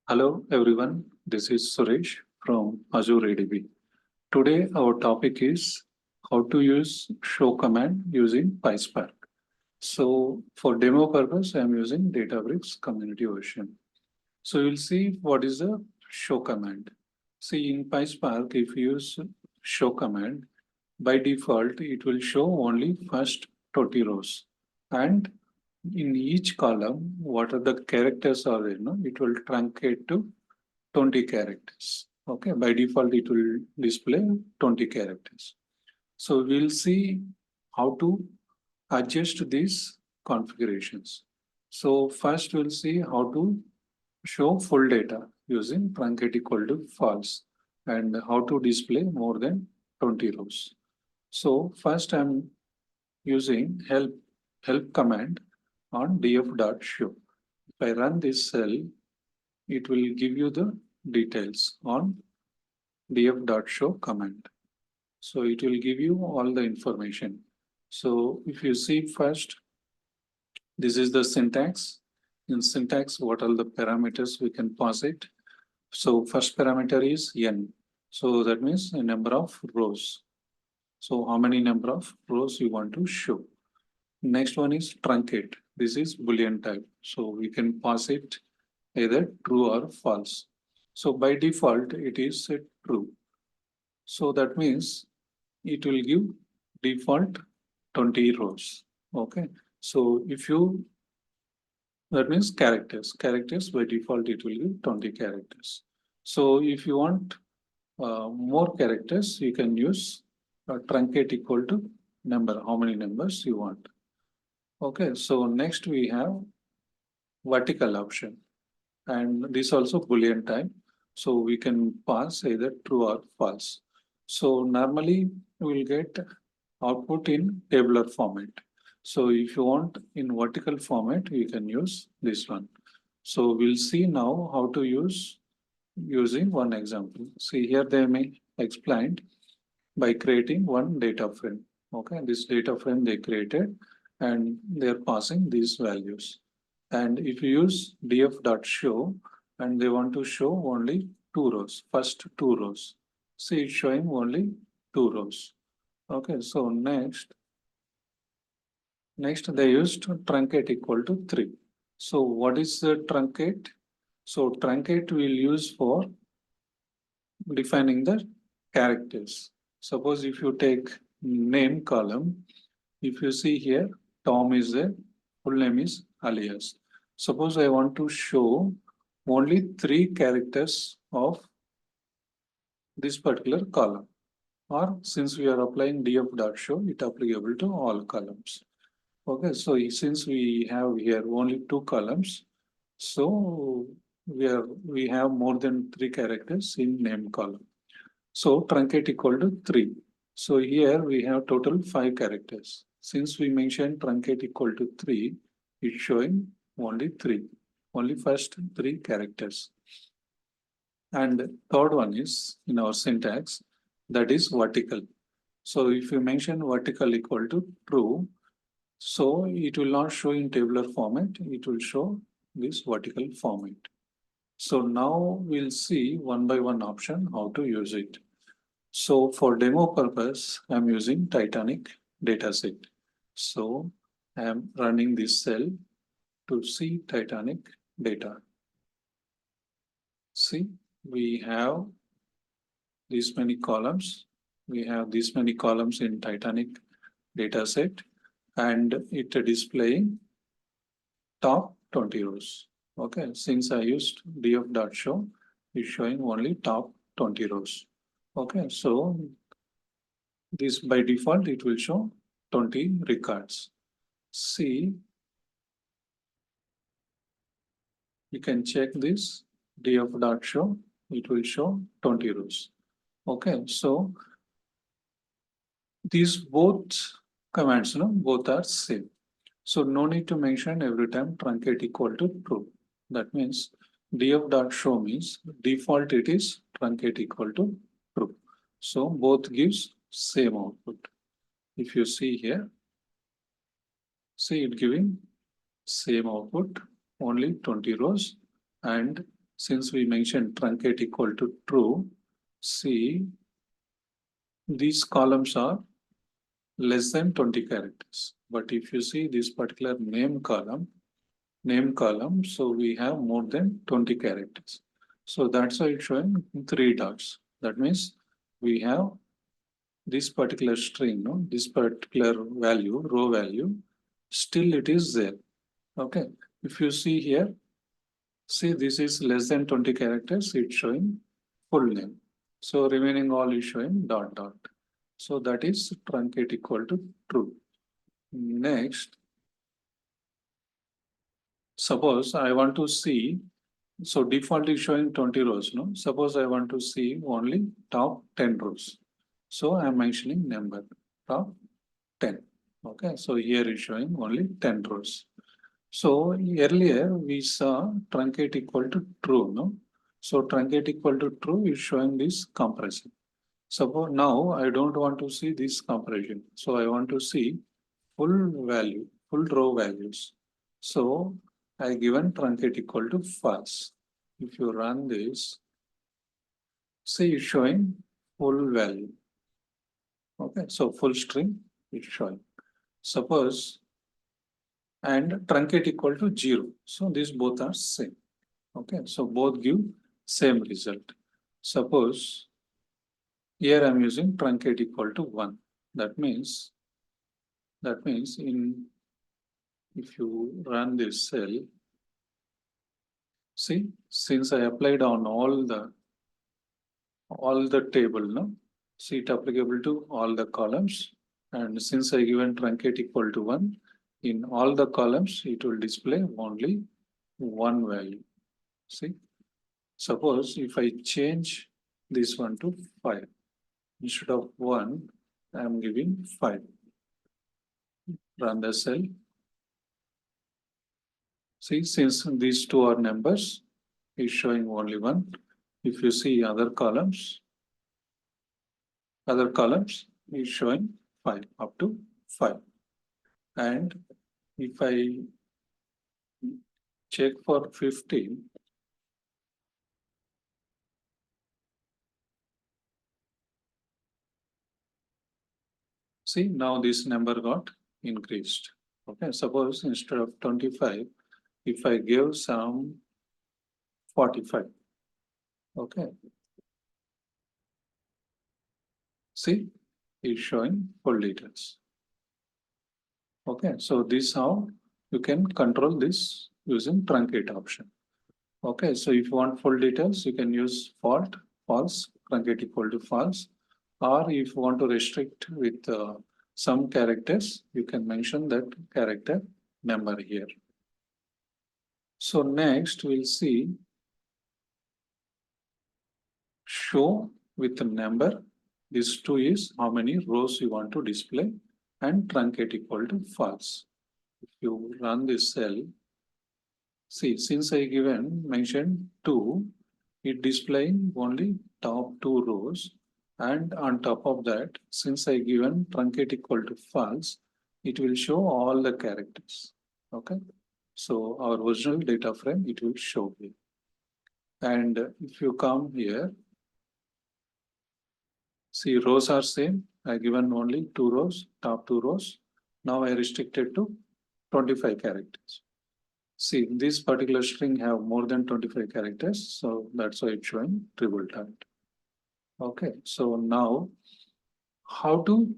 Hello everyone, this is Suresh from Azure ADB. Today our topic is how to use show command using PySpark. So for demo purpose, I am using Databricks community version. So you'll see what is the show command. See in PySpark, if you use show command, by default, it will show only first 20 rows. And in each column, what are the characters are there, it will truncate to 20 characters. Okay, by default, it will display 20 characters. So we'll see how to adjust these configurations. So first we'll see how to show full data using truncate equal to false and how to display more than 20 rows. So first I'm using help command on df.show. If I run this cell, it will give you the details on df.show command. So it will give you all the information. So if you see first, this is the syntax. In syntax, what are the parameters we can pass it? So first parameter is n. So that means a number of rows. So how many number of rows you want to show? Next one is truncate. This is Boolean type. So we can pass it either true or false. So by default, it is set true. So that means it will give default 20 rows. Okay. So if you, that means characters. Characters by default, it will give 20 characters. So if you want more characters, you can use truncate equal to number, how many numbers you want. Okay, so next we have vertical option, and this also Boolean type. So we can pass either true or false. So normally we will get output in tabular format. So if you want in vertical format, you can use this one. So we'll see now how to use using one example. See here they may explained by creating one data frame. Okay, this data frame they created and they're passing these values. And if you use df.show and they want to show only two rows, first two rows. See it's showing only two rows. Okay, so next they used truncate equal to 3. So what is the truncate? So truncate we'll use for defining the characters. Suppose if you take name column, if you see here, Tom is a full name is alias. Suppose I want to show only 3 characters of this particular column. Or since we are applying df.show, it applicable to all columns. Okay, so since we have here only 2 columns, so we have more than 3 characters in name column. So truncate equal to 3. So here we have total 5 characters. Since we mentioned truncate equal to 3, it's showing only 3, only first 3 characters. And third one is in our syntax, that is vertical. So if you mention vertical equal to true, so it will not show in tabular format, it will show this vertical format. So now we'll see one by one option how to use it. So for demo purpose, I'm using Titanic dataset. So I'm running this cell to see Titanic data. See, we have these many columns. We have these many columns in Titanic dataset, and it displaying top 20 rows. Okay, since I used df.show, it's showing only top 20 rows. Okay, so this by default, it will show 20 records. See, you can check this df.show, it will show 20 rows. Okay, so these both commands, both are same. So no need to mention every time truncate equal to true. That means df.show means default it is truncate equal to true. So both gives same output. If you see here, see it giving same output, only 20 rows and since we mentioned truncate equal to true, see, these columns are less than 20 characters. But if you see this particular name column, so we have more than 20 characters. So that's why it's showing 3 dots. That means we have this particular string, no, this particular value, row value, still it is there. Okay. If you see here, see this is less than 20 characters, it's showing full name. So remaining all is showing dot dot. So that is truncate equal to true. Next, suppose I want to see, so default is showing 20 rows, no? Suppose I want to see only top 10 rows. So I'm mentioning number, top 10. Okay, so here is showing only 10 rows. So earlier we saw truncate equal to true, no? So truncate equal to true is showing this comparison. Suppose now I don't want to see this comparison. So I want to see full value, full row values. So I given truncate equal to false. If you run this, see it's showing full value. Okay, so full string is showing. Suppose and truncate equal to 0. So these both are same. Okay, so both give same result. Suppose here I'm using truncate equal to 1. That means in if you run this cell, see, since I applied on all the table, no, see it applicable to all the columns, and since I given truncate equal to 1, in all the columns it will display only one value. See, suppose if I change this one to 5, instead of 1, I am giving 5. Run the cell. See, since these two are numbers, is showing only 1. If you see other columns is showing 5, up to 5. And if I check for 15, see, now this number got increased. Okay, suppose instead of 25, if I give some 45, okay, see, it's showing full details. Okay, so this how you can control this using truncate option. Okay, so if you want full details, you can use false, truncate equal to false, or if you want to restrict with some characters, you can mention that character number here. So next we'll see show with the number. This 2 is how many rows you want to display, and truncate equal to false. If you run this cell, see, since I mentioned 2, it displaying only top 2 rows, and on top of that, since I given truncate equal to false, it will show all the characters. Okay, so our original data frame, it will show here. And if you come here, see, rows are same. I given only 2 rows, top 2 rows. Now I restricted to 25 characters. See, this particular string have more than 25 characters, so that's why it's showing triple tagged. Okay, so now how to,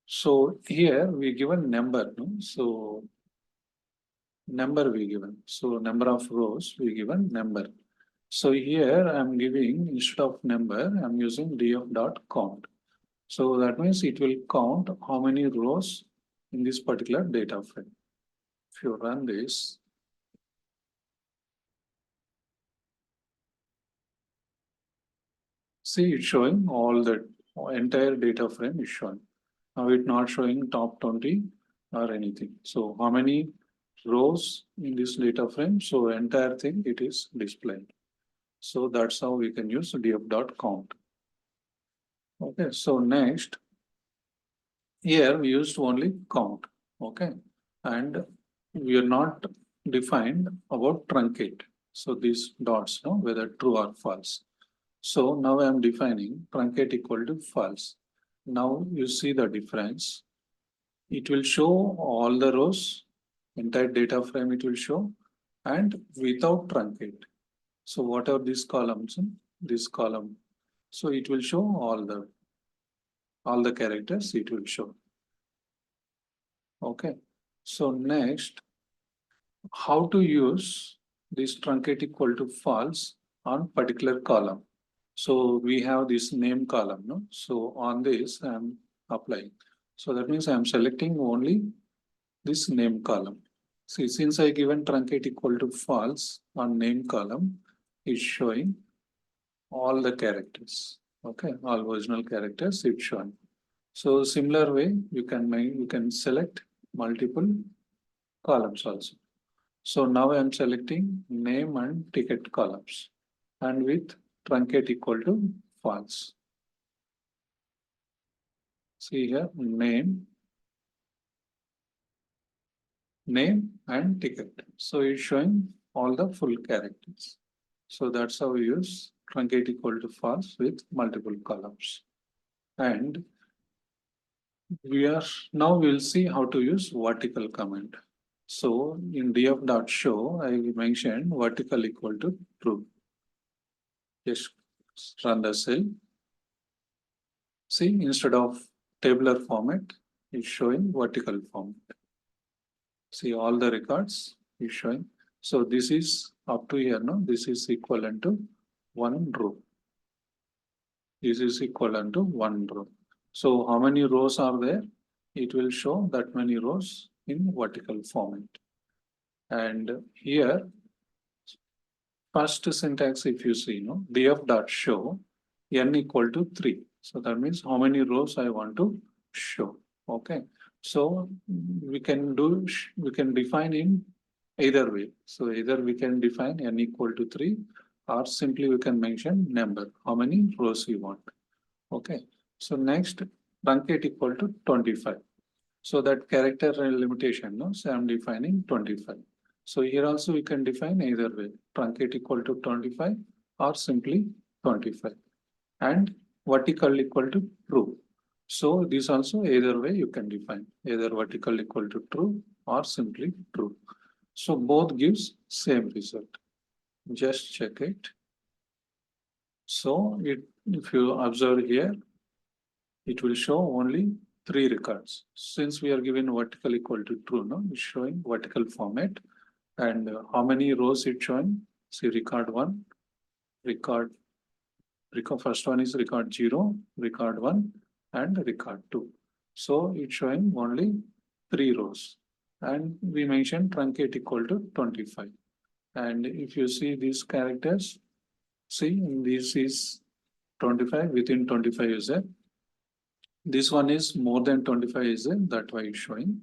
so here we given number, no? So number we given, so number of rows we given number. So here I'm giving, instead of number, I'm using df.count. So that means it will count how many rows in this particular data frame. If you run this, see, it's showing all the entire data frame is showing. Now it's not showing top 20 or anything. So how many rows in this data frame? So entire thing it is displayed. So that's how we can use df.count. Okay, so next, here we used only count. Okay, and we are not defined about truncate. So these dots know whether true or false. So now I am defining truncate equal to false. Now you see the difference. It will show all the rows, entire data frame it will show, and without truncate. So what are these columns? This column. So it will show all the characters it will show. Okay. So next, how to use this truncate equal to false on particular column. So we have this name column, no? So on this I'm applying. So that means I'm selecting only this name column. See, since I given truncate equal to false on name column, it's showing all the characters. Okay, all original characters it's showing. So similar way you can select multiple columns also. So now I am selecting name and ticket columns and with truncate equal to false. See here name and ticket. So it's showing all the full characters. So that's how we use truncate equal to false with multiple columns. And we'll see how to use vertical command. So in df.show, I mentioned vertical equal to true. Just run the cell. See, instead of tabular format, it's showing vertical format. See, all the records is showing. So this is up to here, no? This is equivalent to one row. This is equivalent to one row. So how many rows are there? It will show that many rows in vertical format. And here, first syntax, if you see, no, df.show n equal to 3. So that means how many rows I want to show. Okay. So we can define in either way. So either we can define n equal to 3 or simply we can mention number, how many rows you want. Okay. So next, truncate equal to 25. So that character limitation, no? So I'm defining 25. So here also we can define either way, truncate equal to 25 or simply 25 and vertical equal to true. So this also either way you can define either vertical equal to true or simply true. So both gives same result. Just check it. So if you observe here, it will show only 3 records. Since we are given vertical equal to true, no, it's showing vertical format. And how many rows it's showing? See record 1, record first one is record 0, record 1, and record 2. So it's showing only 3 rows. And we mentioned truncate equal to 25. And if you see these characters, see this is 25, within 25 is there. This one is more than 25 is there, that's why it's showing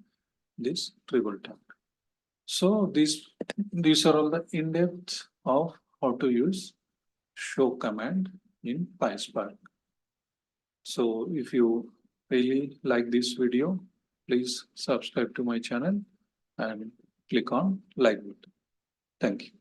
this triple tap. So these are all the in-depth of how to use show command in PySpark. So if you really like this video, please subscribe to my channel and click on like button. Thank you.